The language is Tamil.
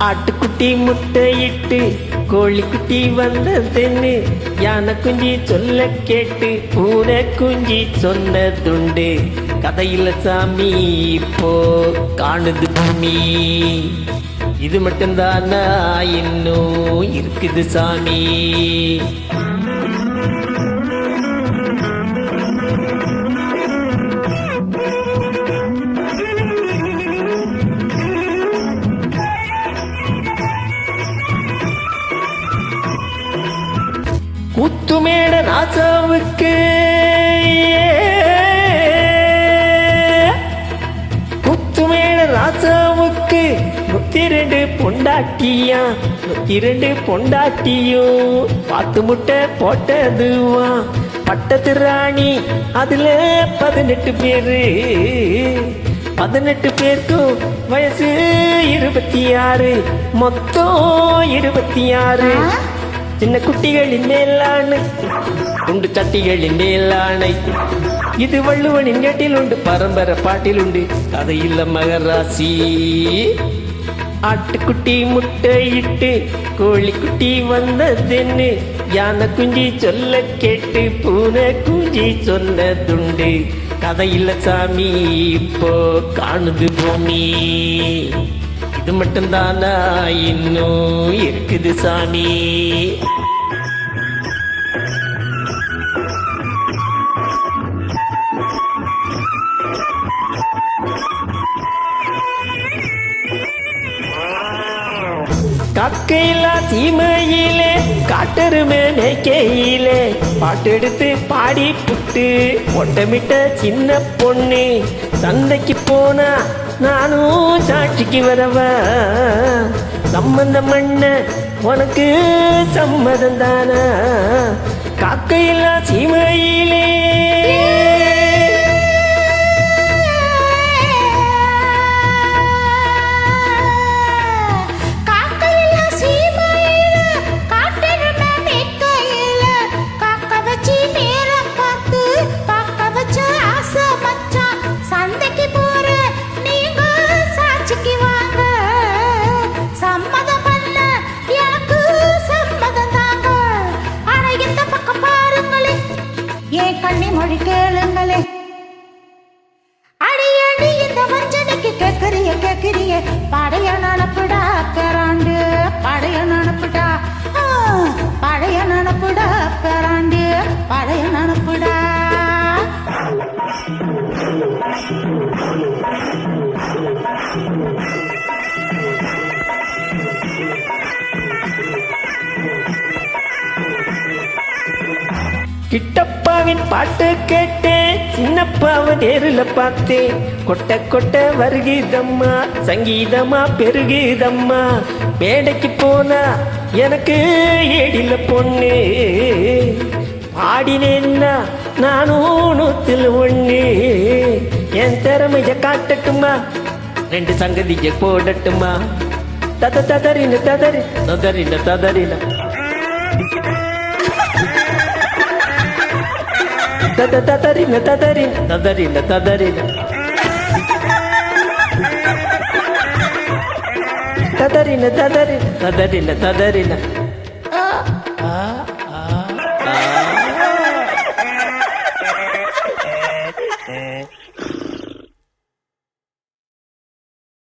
ஆட்டுக்குட்டி முட்டையிட்டு கோழிக்குட்டி வந்ததுன்னு யானை குஞ்சி சொல்ல கேட்டு பூனை குஞ்சி சொன்னதுண்டு. கதையில சாமி இப்போ காணுது பூமி, இது மட்டும்தானா இன்னும் இருக்குது சாமி. கூத்துமேட ராசாவுக்கு கூத்துமேட ராசாவுக்கு 102 பொண்டாட்டியா, 102 பொண்டாட்டியும் பாத்து முட்டை போட்டதுவா. பட்டத்து ராணி அதுல 18 பேரு, 18 பேருக்கும் வயசு 26, மொத்தம் 26. சின்ன குட்டிகளின் மேலான உண்டு சட்டிகளின் மேலானை, இது வள்ளுவனின் கேட்டில் உண்டு பரம்பரை பாட்டில் உண்டு கதையில்ல மகராசி. ஆட்டுக்குட்டி முட்டையிட்டு கோழிக்குட்டி வந்ததுன்னு யானை குஞ்சி சொல்ல கேட்டு பூனை குஞ்சி சொன்னதுண்டு. கதையில்ல சாமி இப்போ காணுது பூமி, இது மட்டும்தானா இன்னும் இருக்குது சாமி. கக்கையிலா சீமையிலே காட்டெருமை மேய்க்கையிலே பாட்டெடுத்து பாடி புட்டு ஒட்டமிட்ட சின்ன பொண்ணு. சந்தைக்கு போனா நானும் சாட்சிக்கு வரவ, சம்மந்தம் பண்ண உனக்கு சம்மதம் தானா. காக்கையிலா சீமையிலே மொழி கேளுங்களே. அடியடி இந்த வஞ்சனைக்கு கேக்குறிய படைய நனப்புடா பேராண்டு, படைய நனப்புடா படைய நனப்புடா பேராண்டு, படைய நனப்புடா. கிட்டப்பாவின் பாட்டு கேட்டேன், சின்னப்பாவை நேருல பார்த்தேன். கொட்ட கொட்ட வருகுதம்மா, சங்கீதமா பெருகுதம்மா. மேடைக்கு போனா எனக்கு ஏடில பொண்ணு, பாடினேன்னா நானும் 101. என் திறமைய காட்டட்டுமா, 2 சங்கதிய போடட்டுமா. ததறின ததறி ததறின ததறின ததறின ததறின ததறின ததறின ததறின ததறின ததறின ததறின.